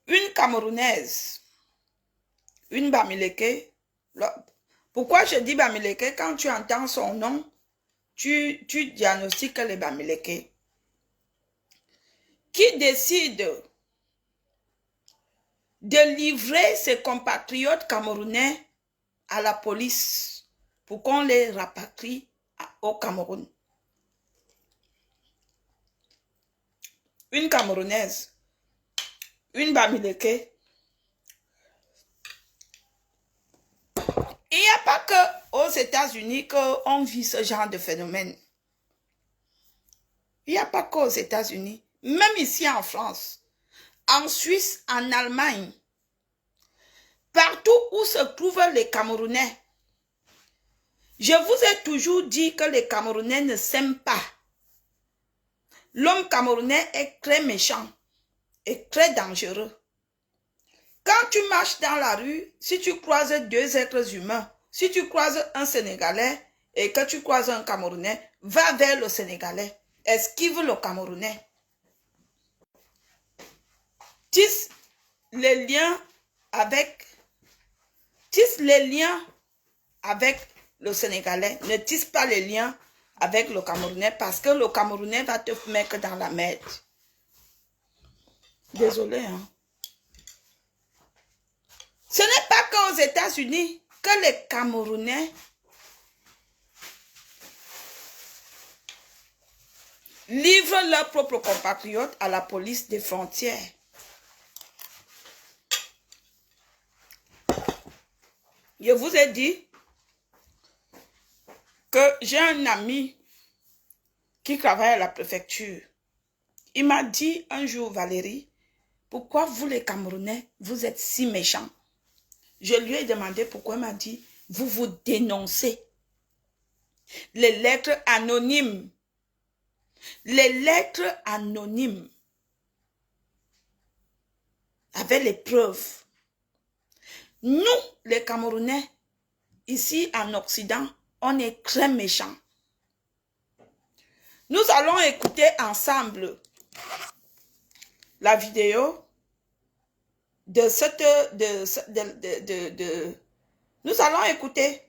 Une Camerounaise, une Bamileke. Pourquoi je dis Bamileke? Quand tu entends son nom, tu diagnostiques les Bamileke. Qui décide de livrer ses compatriotes camerounais à la police pour qu'on les rapatrie au Cameroun. Une Camerounaise, une Bamileke. Il n'y a pas que aux États-Unis qu'on vit ce genre de phénomène. Il n'y a pas qu'aux États-Unis, même ici en France, en Suisse, en Allemagne, partout où se trouvent les Camerounais. Je vous ai toujours dit que les Camerounais ne s'aiment pas. L'homme camerounais est très méchant et très dangereux. Quand tu marches dans la rue, si tu croises deux êtres humains, si tu croises un Sénégalais et que tu croises un Camerounais, va vers le Sénégalais, esquive le Camerounais. Tisse les liens avec le Sénégalais. Ne tisse pas les liens avec le Camerounais parce que le Camerounais va te mettre dans la merde. Désolé, hein. Ce n'est pas qu'aux États-Unis que les Camerounais livrent leurs propres compatriotes à la police des frontières. Je vous ai dit que j'ai un ami qui travaille à la préfecture. Il m'a dit un jour, Valérie, pourquoi vous les Camerounais, vous êtes si méchants? Je lui ai demandé pourquoi. Il m'a dit, vous vous dénoncez. Les lettres anonymes. Les lettres anonymes. Avec les preuves. Nous, les Camerounais, ici en Occident, on est très méchants. Nous allons écouter ensemble la vidéo de cette... Nous allons écouter.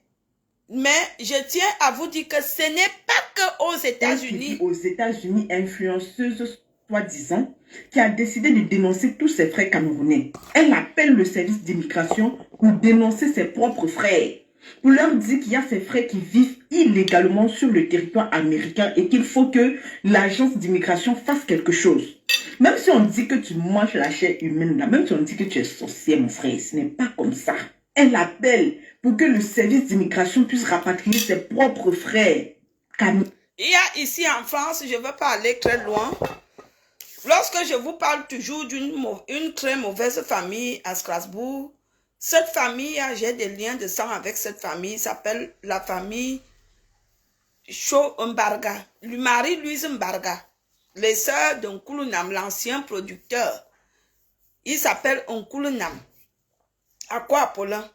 Mais je tiens à vous dire que ce n'est pas que aux États-Unis. Aux États-Unis, influenceuse soi-disant, qui a décidé de dénoncer tous ses frères camerounais. Elle appelle le service d'immigration pour dénoncer ses propres frères. Pour leur dire qu'il y a ses frères qui vivent illégalement sur le territoire américain et qu'il faut que l'agence d'immigration fasse quelque chose. Même si on dit que tu manges la chair humaine, là, même si on dit que tu es sorcier, mon frère, ce n'est pas comme ça. Elle appelle pour que le service d'immigration puisse rapatrier ses propres frères. Il y a ici en France, je ne veux pas aller très loin. Lorsque je vous parle toujours d'une très mauvaise famille à Strasbourg, cette famille, j'ai des liens de sang avec cette famille, s'appelle la famille Cho Mbarga. Marie-Louise Mbarga, les sœurs d'Onkulunam, l'ancien producteur. Il s'appelle Onkulunam. À quoi, Apollon?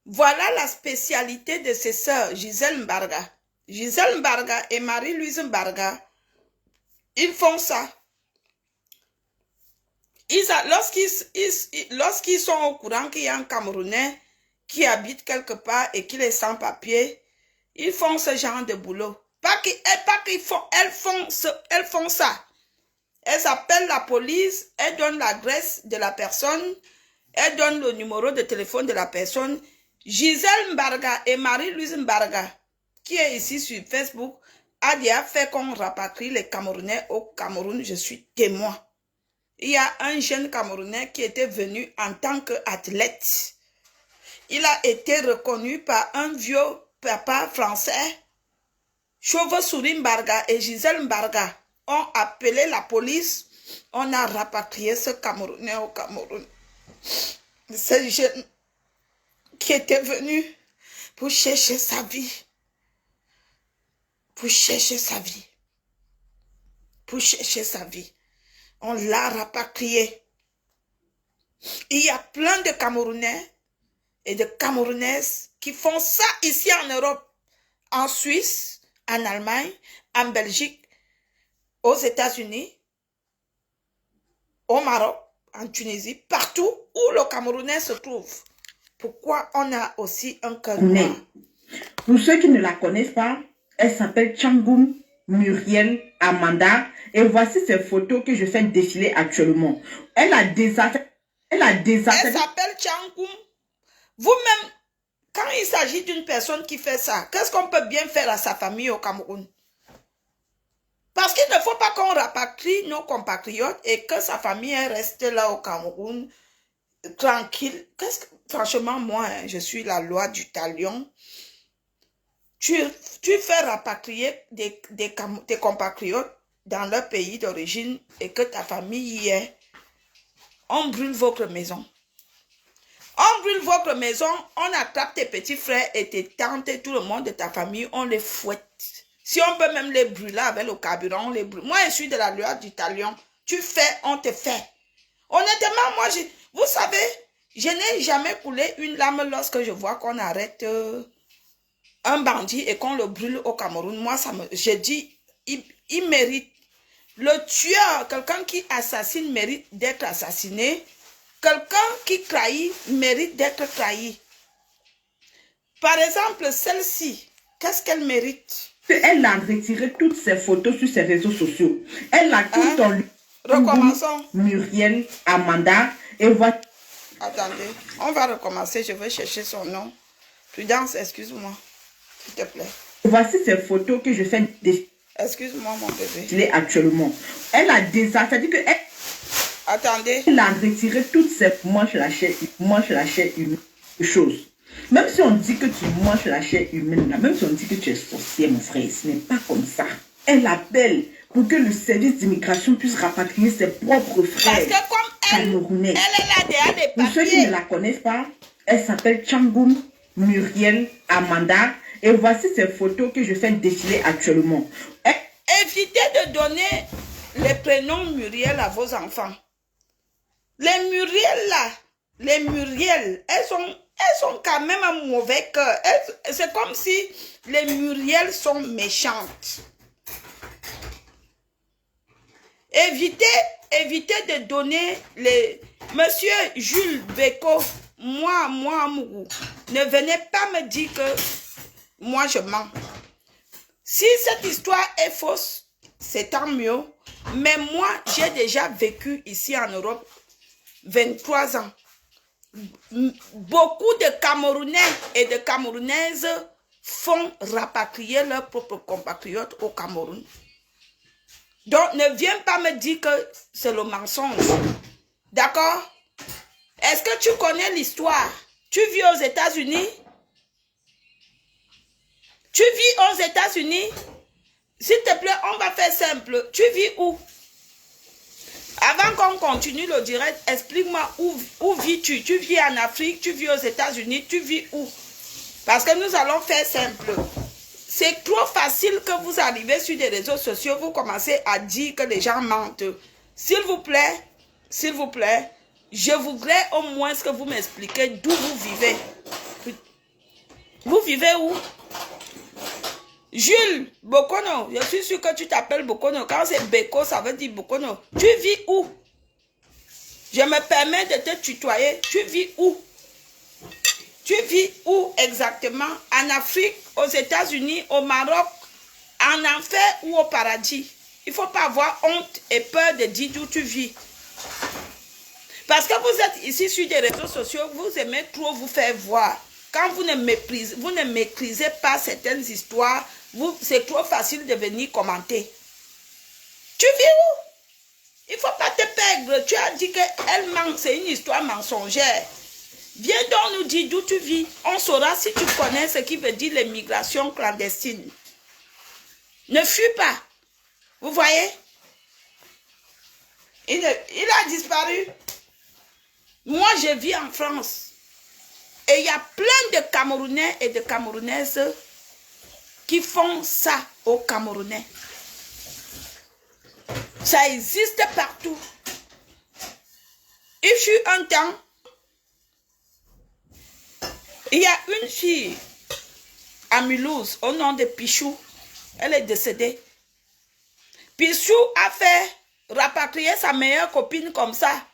Voilà la spécialité de ses sœurs, Gisèle Mbarga. Gisèle Mbarga et Marie-Louise Mbarga, ils font ça. Lorsqu'ils sont au courant qu'il y a un Camerounais qui habite quelque part et qu'il est sans papier, ils font ce genre de boulot. Elles font ça. Elles appellent la police, elles donnent l'adresse de la personne, elles donnent le numéro de téléphone de la personne. Gisèle Mbarga et Marie-Louise Mbarga, qui est ici sur Facebook, a déjà fait qu'on rapatrie les Camerounais au Cameroun. Je suis témoin. Il y a un jeune Camerounais qui était venu en tant qu'athlète. Il a été reconnu par un vieux papa français. Chauve-souris Mbarga et Gisèle Mbarga ont appelé la police. On a rapatrié ce Camerounais au Cameroun. Ce jeune qui était venu pour chercher sa vie. Pour chercher sa vie. Pour chercher sa vie. On l'a rapatrié. Il y a plein de Camerounais et de Camerounaises qui font ça ici en Europe, en Suisse, en Allemagne, en Belgique, aux États-Unis, au Maroc, en Tunisie, partout où le Camerounais se trouve. Pourquoi on a aussi un cœur noir? Pour ceux qui ne la connaissent pas, elle s'appelle Tchangoum Muriel Amanda. Et voici ces photos que je fais défiler actuellement. Elle s'appelle Tchangoum. Vous-même, quand il s'agit d'une personne qui fait ça, qu'est-ce qu'on peut bien faire à sa famille au Cameroun? Parce qu'il ne faut pas qu'on rapatrie nos compatriotes et que sa famille reste là au Cameroun, tranquille. Franchement, moi, je suis la loi du talion. Tu fais rapatrier tes compatriotes dans leur pays d'origine et que ta famille y est. On brûle votre maison. On brûle votre maison, on attrape tes petits frères et tes tantes et tout le monde de ta famille, on les fouette. Si on peut même les brûler avec le carburant, on les brûle. Moi, je suis de la loi du talion. Tu fais, on te fait. Honnêtement, moi, vous savez, je n'ai jamais coulé une larme lorsque je vois qu'on arrête un bandit et qu'on le brûle au Cameroun. Moi, je dis, il mérite. Le tueur, quelqu'un qui assassine mérite d'être assassiné. Quelqu'un qui trahit mérite d'être trahi. Par exemple, celle-ci, qu'est-ce qu'elle mérite? Elle a retiré toutes ses photos sur ses réseaux sociaux. Elle a tout dans le... Recommençons. Muriel Amanda. Et voilà. Attendez, on va recommencer. Je vais chercher son nom. Prudence, excuse-moi. S'il te plaît. Voici ces photos que je fais défiler. Excuse-moi, mon bébé. Il est actuellement. Elle a déjà... C'est-à-dire que... Attendez. Elle a retiré toutes ses... Mange la chair humaine. Chose. Même si on dit que tu manges la chair humaine, là, même si on dit que tu es sorcier, mon frère, ce n'est pas comme ça. Elle appelle pour que le service d'immigration puisse rapatrier ses propres frères. Parce que comme camerounais. Elle est là derrière des papiers. Pour ceux qui ne la connaissent pas, elle s'appelle Tchangoum Muriel Amanda. Et voici ces photos que je fais défiler actuellement. Évitez de donner les prénoms Muriel à vos enfants. Les Muriel là, les Muriel, elles sont quand même un mauvais cœur. C'est comme si les Muriel sont méchantes. Évitez de donner les... Monsieur Jules Beko, moi, Mourou, ne venez pas me dire que moi je mens. Si cette histoire est fausse, c'est tant mieux. Mais moi, j'ai déjà vécu ici en Europe 23 ans. Beaucoup de Camerounais et de Camerounaises font rapatrier leurs propres compatriotes au Cameroun. Donc, ne viens pas me dire que c'est le mensonge. D'accord? Est-ce que tu connais l'histoire? Tu vis aux États-Unis? Tu vis aux États-Unis? S'il te plaît, on va faire simple. Tu vis où? Avant qu'on continue le direct, explique-moi où vis-tu? Tu vis en Afrique, tu vis aux États-Unis, tu vis où? Parce que nous allons faire simple. C'est trop facile que vous arrivez sur des réseaux sociaux, vous commencez à dire que les gens mentent. S'il vous plaît, je voudrais au moins que vous m'expliquez d'où vous vivez. Vous vivez où? Jules Bokono, je suis sûr que tu t'appelles Bokono. Quand c'est Beko, ça veut dire Bokono. Tu vis où? Je me permets de te tutoyer. Tu vis où? Tu vis où exactement? En Afrique, aux États-Unis, au Maroc, en enfer ou au paradis? Il ne faut pas avoir honte et peur de dire d'où tu vis. Parce que vous êtes ici sur des réseaux sociaux, vous aimez trop vous faire voir. Quand vous ne maîtrisez pas certaines histoires, c'est trop facile de venir commenter. Tu vis où? Il ne faut pas te perdre. Tu as dit qu'elle ment, c'est une histoire mensongère. Viens donc nous dire d'où tu vis. On saura si tu connais ce qui veut dire l'immigration clandestine. Ne fuis pas. Vous voyez? Il a disparu. Moi, je vis en France. Et il y a plein de Camerounais et de Camerounaises qui font ça aux Camerounais. Ça existe partout. Il fut un temps, il y a une fille à Mulhouse au nom de Pichou. Elle est décédée. Pichou a fait rapatrier sa meilleure copine comme ça.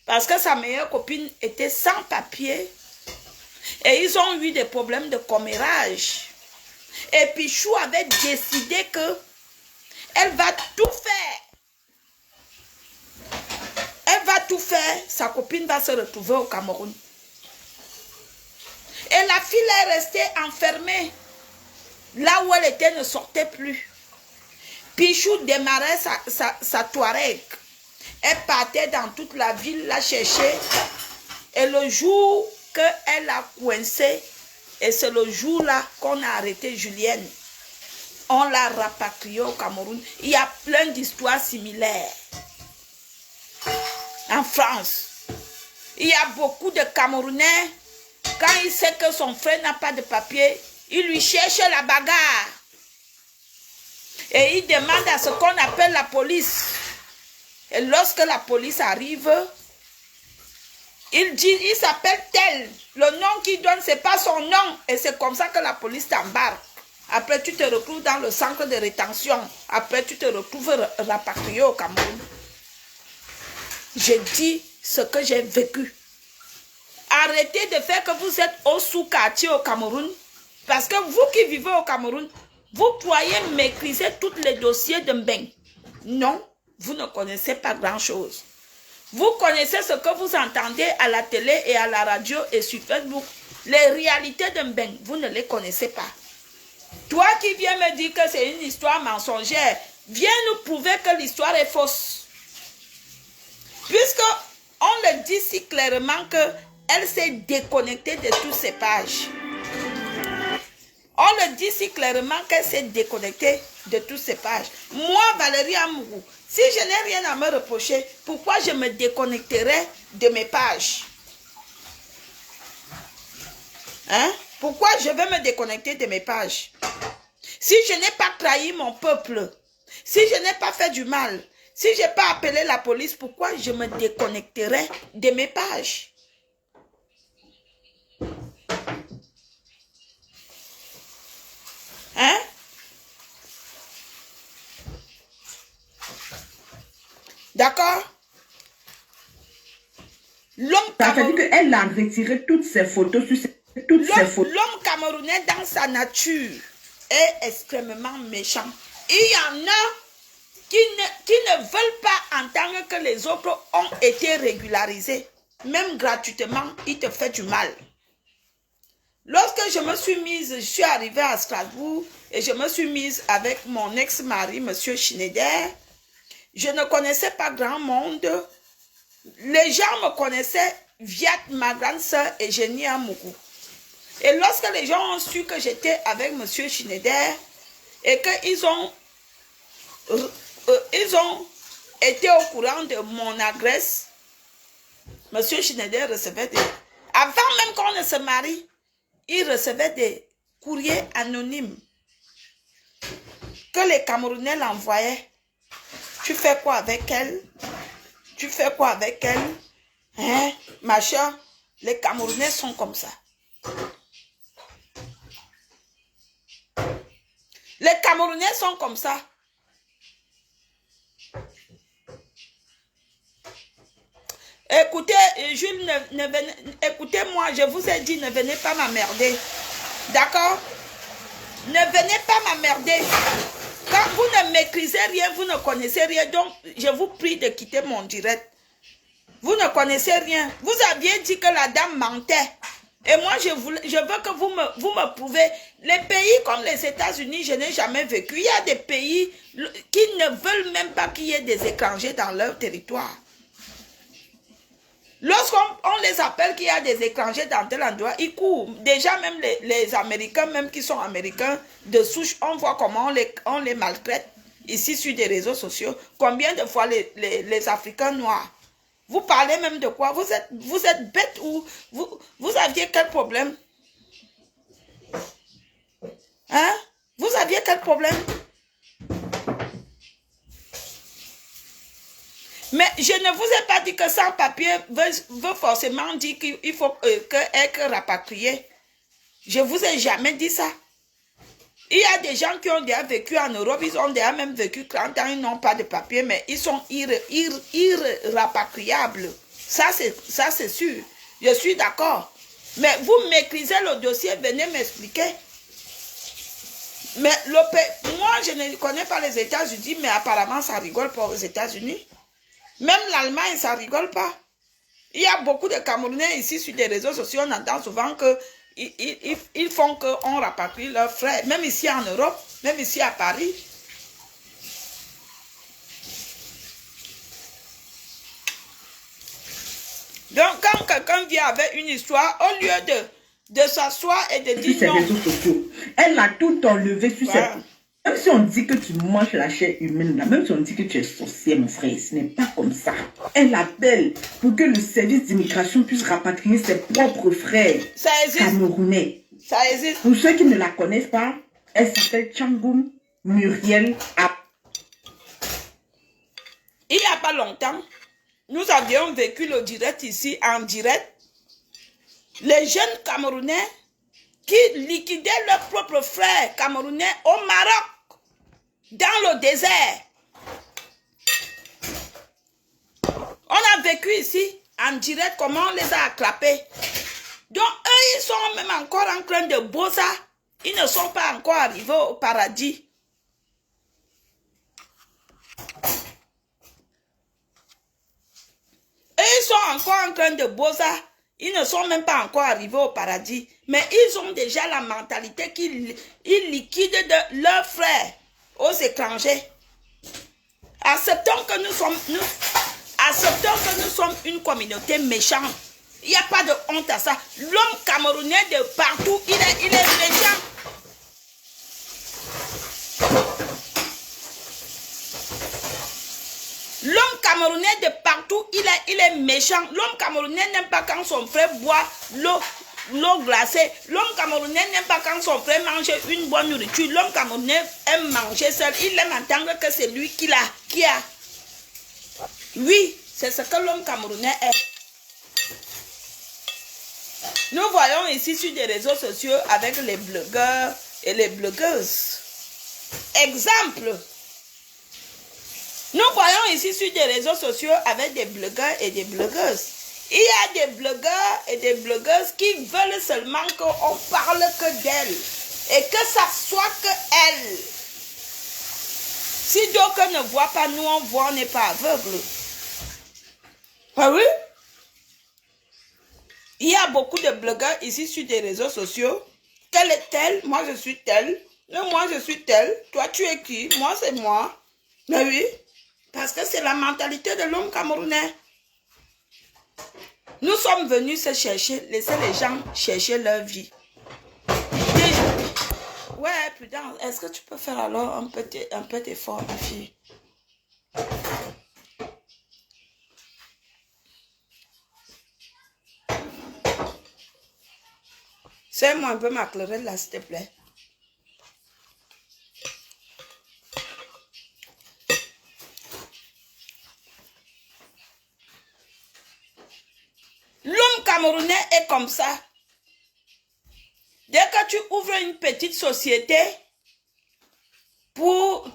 Parce que sa meilleure copine était sans papier. Et ils ont eu des problèmes de commérage. Et Pichou avait décidé que elle va tout faire. Elle va tout faire. Sa copine va se retrouver au Cameroun. Et la fille est restée enfermée. Là où elle était, ne sortait plus. Pichou démarrait sa Touareg. Elle partait dans toute la ville, la chercher. Et le jour qu'elle a coincé, et c'est le jour-là qu'on a arrêté Julienne. On l'a rapatriée au Cameroun. Il y a plein d'histoires similaires. En France, il y a beaucoup de Camerounais. Quand il sait que son frère n'a pas de papier, il lui cherche la bagarre. Et il demande à ce qu'on appelle la police. Et lorsque la police arrive, il dit, il s'appelle tel. Le nom qu'il donne, ce n'est pas son nom. Et c'est comme ça que la police t'embarque. Après, tu te retrouves dans le centre de rétention. Après, tu te retrouves rapatrié au Cameroun. J'ai dit ce que j'ai vécu. Arrêtez de faire que vous êtes au sous-quartier au Cameroun. Parce que vous qui vivez au Cameroun, vous croyez maîtriser tous les dossiers de Mbeng. Non, vous ne connaissez pas grand-chose. Vous connaissez ce que vous entendez à la télé et à la radio et sur Facebook. Les réalités de Mbeng, vous ne les connaissez pas. Toi qui viens me dire que c'est une histoire mensongère, viens nous prouver que l'histoire est fausse. Puisque on le dit si clairement qu'elle s'est déconnectée de toutes ces pages. On le dit si clairement qu'elle s'est déconnectée de toutes ces pages. Moi, Valérie Amourou, si je n'ai rien à me reprocher, pourquoi je me déconnecterais de mes pages? Hein? Pourquoi je vais me déconnecter de mes pages? Si je n'ai pas trahi mon peuple, si je n'ai pas fait du mal, si je n'ai pas appelé la police, pourquoi je me déconnecterais de mes pages? Hein? D'accord? L'homme camerounais, elle a retiré toutes ses photos sur l'homme camerounais dans sa nature est extrêmement méchant. Il y en a qui ne veulent pas entendre que les autres ont été régularisés. Même gratuitement, il te fait du mal. Lorsque je suis arrivée à Strasbourg et je me suis mise avec mon ex-mari, M. Schneider, je ne connaissais pas grand monde. Les gens me connaissaient via ma grande sœur Eugénie Amourou. Et lorsque les gens ont su que j'étais avec M. Schneider et qu'ils ont été au courant de mon adresse, M. Schneider recevait des... Avant même qu'on ne se marie, il recevait des courriers anonymes que les Camerounais l'envoyaient. Tu fais quoi avec elle? Tu fais quoi avec elle? Hein? Machin, les Camerounais sont comme ça. Les Camerounais sont comme ça. Écoutez, Jules, écoutez-moi, je vous ai dit, ne venez pas m'emmerder. D'accord? Ne venez pas m'emmerder. Quand vous ne maîtrisez rien, vous ne connaissez rien, donc je vous prie de quitter mon direct. Vous ne connaissez rien. Vous aviez dit que la dame mentait. Et moi, je veux que vous me prouvez. Les pays comme les États-Unis, je n'ai jamais vécu. Il y a des pays qui ne veulent même pas qu'il y ait des étrangers dans leur territoire. Lorsqu'on les appelle qu'il y a des étrangers dans tel endroit, ils courent. Déjà, même les Américains, même qui sont Américains de souche, on voit comment on les maltraite ici sur des réseaux sociaux. Combien de fois les Africains noirs? Vous parlez même de quoi? Vous êtes bête ou vous aviez quel problème? Hein? Vous aviez quel problème? Mais je ne vous ai pas dit que sans papier veut forcément dire qu'il faut être rapatrié. Je ne vous ai jamais dit ça. Il y a des gens qui ont déjà vécu en Europe, ils ont déjà même vécu 30 ans, ils n'ont pas de papier, mais ils sont irrapatriables. Ça, c'est sûr. Je suis d'accord. Mais vous maîtrisez le dossier, venez m'expliquer. Mais moi, je ne connais pas les États-Unis, mais apparemment, ça rigole pas aux États-Unis. Même l'Allemagne, ça rigole pas. Il y a beaucoup de Camerounais ici sur des réseaux sociaux, on entend souvent qu'ils font qu'on rapatrie leurs frères, même ici en Europe, même ici à Paris. Donc, quand quelqu'un vient avec une histoire, au lieu de s'asseoir et de dire sur non. ses réseaux sociaux, elle a tout enlevé sur Voilà. ses... Même si on dit que tu manges la chair humaine, là, même si on dit que tu es sorcier, mon frère, ce n'est pas comme ça. Elle appelle pour que le service d'immigration puisse rapatrier ses propres frères Ça existe. camerounais. Ça existe. Pour ceux qui ne la connaissent pas, elle s'appelle Tchangoum Muriel A. Il n'y a pas longtemps, nous avions vécu le direct ici, en direct. Les jeunes Camerounais qui liquidaient leurs propres frères camerounais au Maroc, dans le désert. On a vécu ici, en direct, comment on les a attrapés. Donc, eux, ils sont même encore en train de bosser. Ils ne sont pas encore arrivés au paradis. Eux, ils sont encore en train de bosser. Ils ne sont même pas encore arrivés au paradis. Mais ils ont déjà la mentalité qu'ils liquident de leurs frères aux étrangers. Acceptons que nous sommes une communauté méchante. Il n'y a pas de honte à ça. L'homme camerounais de partout, il est méchant. L'homme camerounais de partout, il est méchant. L'homme camerounais n'aime pas quand son frère boit l'eau glacée. L'homme camerounais n'aime pas quand son frère mange une bonne nourriture. L'homme camerounais aime manger seul. Il aime entendre que c'est lui qui a. Oui, c'est ce que l'homme camerounais est. Nous voyons ici sur des réseaux sociaux avec les blogueurs et les blogueuses. Exemple. Nous voyons ici sur des réseaux sociaux avec des blogueurs et des blogueuses. Il y a des blogueurs et des blogueuses qui veulent seulement qu'on parle que d'elles. Et que ça soit que elles. Si d'autres ne voient pas, nous on voit, on n'est pas aveugle. Ah oui? Il y a beaucoup de blogueurs ici sur des réseaux sociaux. Telle est telle, moi je suis telle. Non, moi je suis telle. Toi tu es qui? Moi c'est moi. Mais oui. Parce que c'est la mentalité de l'homme camerounais. Nous sommes venus se chercher, laisser les gens chercher leur vie. Ouais, putain, est-ce que tu peux faire alors un peu d'effort, ma fille? Serre-moi un peu ma clairette là, s'il te plaît. L'homme camerounais est comme ça. Dès que tu ouvres une petite société,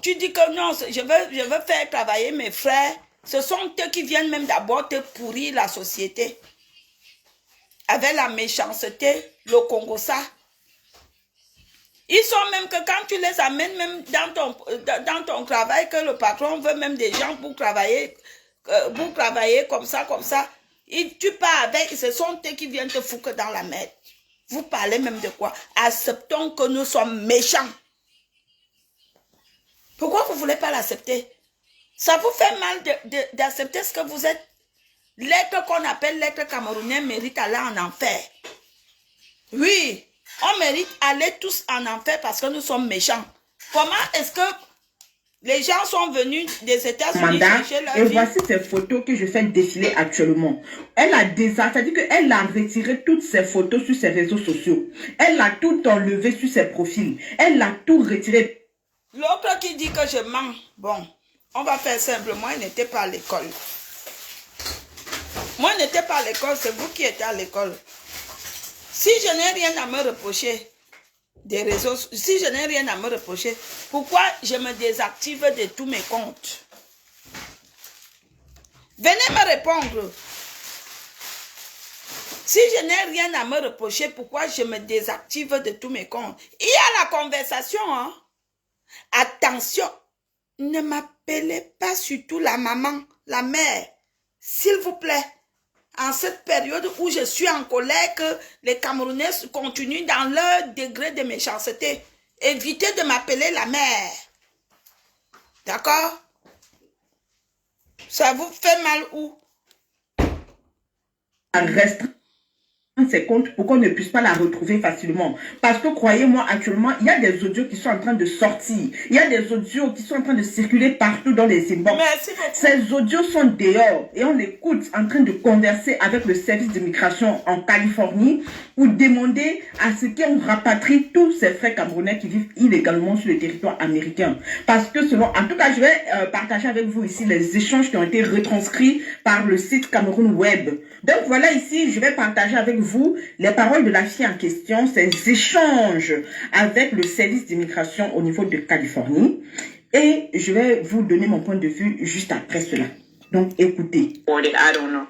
tu dis que non, je veux faire travailler mes frères, ce sont eux qui viennent même d'abord te pourrir la société. Avec la méchanceté, le Congo ça. Ils sont même que quand tu les amènes même dans ton travail, que le patron veut même des gens pour travailler comme ça. Tu pars avec, ce sont eux qui viennent te foutre dans la merde. Vous parlez même de quoi? Acceptons que nous sommes méchants. Pourquoi vous ne voulez pas l'accepter? Ça vous fait mal d'accepter ce que vous êtes? L'être qu'on appelle l'être camerounais mérite aller en enfer. Oui, on mérite aller tous en enfer parce que nous sommes méchants. Comment est-ce que les gens sont venus des États-Unis chercher leur vie? Voici ces photos que je fais défiler actuellement. Elle a c'est-à-dire qu'elle a retiré toutes ses photos sur ses réseaux sociaux. Elle a tout enlevé sur ses profils. Elle a tout retiré. L'autre qui dit que je mens, bon, on va faire simple. Moi, il n'était pas à l'école. Moi, je n'étais pas à l'école, c'est vous qui étiez à l'école. Si je n'ai rien à me reprocher des réseaux, si je n'ai rien à me reprocher, pourquoi je me désactive de tous mes comptes? Venez me répondre. Si je n'ai rien à me reprocher, pourquoi je me désactive de tous mes comptes? Il y a la conversation, hein? Attention, ne m'appelez pas surtout la maman, la mère, s'il vous plaît. En cette période où je suis en colère, que les Camerounais continuent dans leur degré de méchanceté, évitez de m'appeler la mère. D'accord? Ça vous fait mal où? Restreint ses comptes pour qu'on ne puisse pas la retrouver facilement. Parce que croyez-moi, actuellement, il y a des audios qui sont en train de sortir. Il y a des audios qui sont en train de circuler partout dans les inbox. Merci beaucoup. Ces audios sont dehors et on l'écoute en train de converser avec le service d'immigration en Californie pour demander à ce qu'on rapatrie tous ces frères camerounais qui vivent illégalement sur le territoire américain. Parce que selon, en tout cas, je vais partager avec vous ici les échanges qui ont été retranscrits par le site Cameroun Web. Donc voilà ici, je vais partager avec vous les paroles de la fille en question, ces échanges avec le service d'immigration au niveau de Californie. Et je vais vous donner mon point de vue juste après cela. Donc écoutez. I don't know.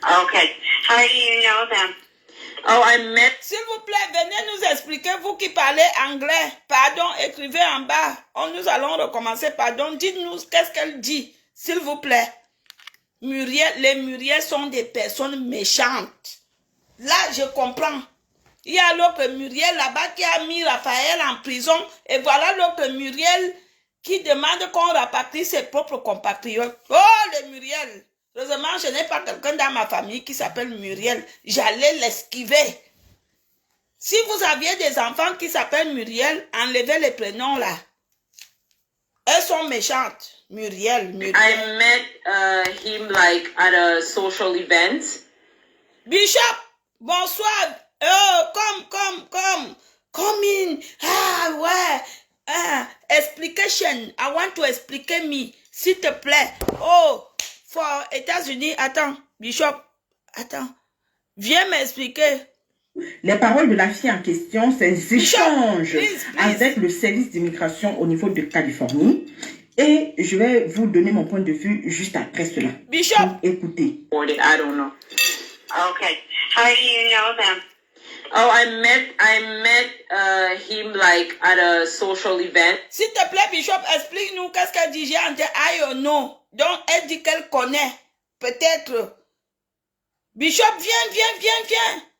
Okay. How do you know them? Oh, I met. S'il vous plaît, venez nous expliquer, vous qui parlez anglais. Pardon, écrivez en bas. Nous allons recommencer. Pardon, dites-nous qu'est-ce qu'elle dit, s'il vous plaît. Muriel, les Muriel sont des personnes méchantes. Là, je comprends. Il y a l'autre Muriel là-bas qui a mis Raphaël en prison. Et voilà l'autre Muriel qui demande qu'on rapatrie ses propres compatriotes. Oh, les Muriel! Heureusement, je n'ai pas quelqu'un dans ma famille qui s'appelle Muriel. J'allais l'esquiver. Si vous aviez des enfants qui s'appellent Muriel, enlevez les prénoms là. Elles sont méchantes. Muriel. I met him like at a social event. Bishop, bonsoir. Oh, come in. Ah, ouais. Explication. I want to explique me. S'il te plaît. Oh, for États-Unis. Attends, Bishop. Attends. Viens m'expliquer. Les paroles de la fille en question, ces échanges please. avec le service d'immigration au niveau de Californie. Et je vais vous donner mon point de vue juste après cela. Bishop. Donc, écoutez. I don't know. Okay. How do you know them? Oh, I met him like at a social event. S'il te plaît, Bishop, explique-nous qu'est-ce qu'elle dit. J'ai entendu I or no. Donc, elle dit qu'elle connaît. Peut-être. Bishop, viens.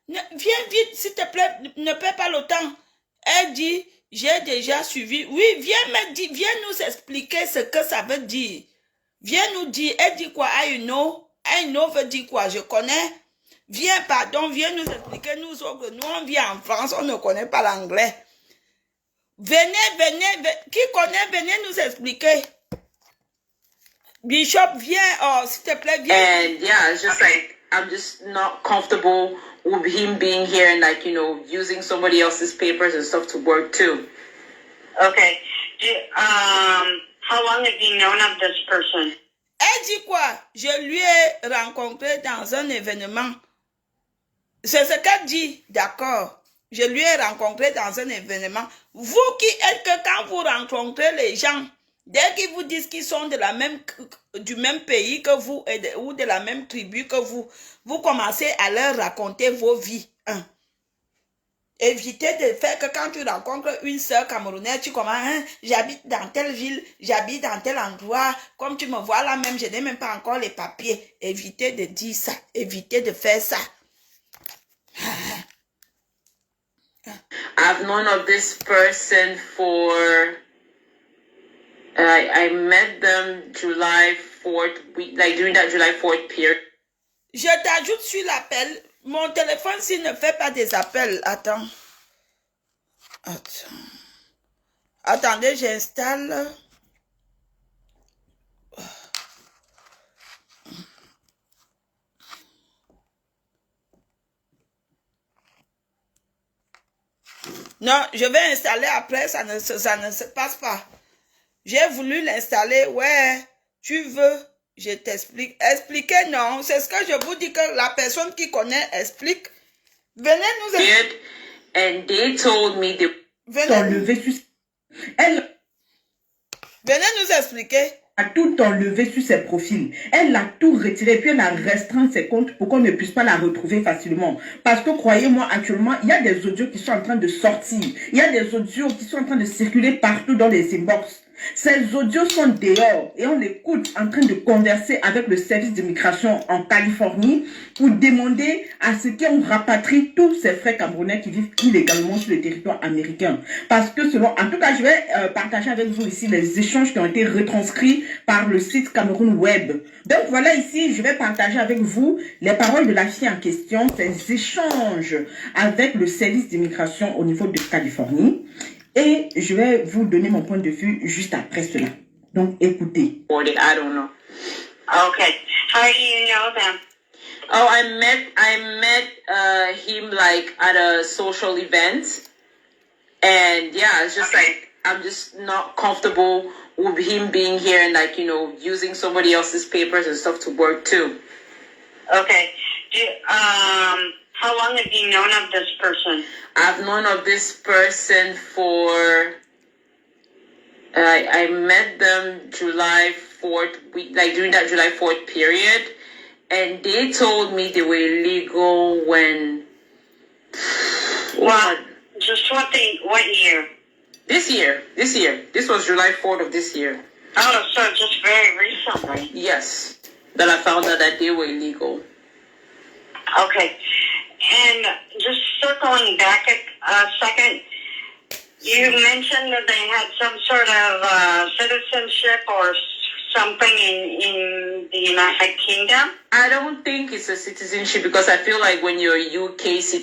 Viens vite, s'il te plaît. Ne perds pas le temps. Elle dit, j'ai déjà suivi. Oui, viens nous expliquer ce que ça veut dire. Viens nous dire. Elle dit quoi? I know. I know veut dire quoi? Je connais. Viens nous expliquer. Nous autres, nous on vit en France, on ne connaît pas l'anglais. Venez. Qui connaît, venez nous expliquer. Bishop, viens. Oh, s'il te plaît, viens. And yeah, it's just like, I'm just not comfortable with him being here and like, you know, using somebody else's papers and stuff to work too. Okay. How long have you known of this person? Elle dit quoi? Je lui ai rencontré dans un événement. C'est ce qu'elle dit, d'accord. Je lui ai rencontré dans un événement. Vous qui êtes que quand vous rencontrez les gens, dès qu'ils vous disent qu'ils sont du même pays que vous ou de la même tribu que vous commencez à leur raconter vos vies. Hein. Évitez de faire que quand tu rencontres une sœur camerounaise, tu commences, hein, j'habite dans telle ville, j'habite dans tel endroit, comme tu me vois là même, je n'ai même pas encore les papiers. Évitez de dire ça, évitez de faire ça. I've known of this person for, I met them July 4th week, like during that July 4th period. Je t'ajoute sur l'appel. Mon téléphone, s'il ne fait pas des appels, attends. Attendez, j'installe. Non, je vais installer après, ça ne se passe pas. J'ai voulu l'installer, ouais, tu veux, je t'explique. Expliquer, non, c'est ce que je vous dis que la personne qui connaît explique. Venez nous expliquer. And they told me they Venez nous expliquer. a tout enlevé sur ses profils. Elle a tout retiré, puis elle a restreint ses comptes pour qu'on ne puisse pas la retrouver facilement. Parce que croyez-moi, actuellement, il y a des audios qui sont en train de sortir. Il y a des audios qui sont en train de circuler partout dans les inbox. Ces audios sont dehors et on l'écoute en train de converser avec le service d'immigration en Californie pour demander à ce qu'on rapatrie tous ces frères camerounais qui vivent illégalement sur le territoire américain. Parce que en tout cas, je vais partager avec vous ici les échanges qui ont été retranscrits par le site Cameroun Web. Donc voilà ici, je vais partager avec vous les paroles de la fille en question, ces échanges avec le service d'immigration au niveau de Californie. Et je vais vous donner mon point de vue juste après cela. Donc, écoutez. I don't know. Okay. How do you know them? Oh, I met him like at a social event, and yeah, it's just like I'm just not comfortable with him being here and like using somebody else's papers and stuff to work too. Okay. How long have you known of this person? I've known of this person for I met them July 4th week, like during that July 4th period, and they told me they were illegal when Just what year? This year. This was July 4th of this year. Oh, so just very recently. Yes, that I found out that they were illegal. Okay. And just circling back a second, you mentioned that they had some sort of citizenship or something in the United Kingdom? I don't think it's a citizenship because I feel like when you're a UK citizen,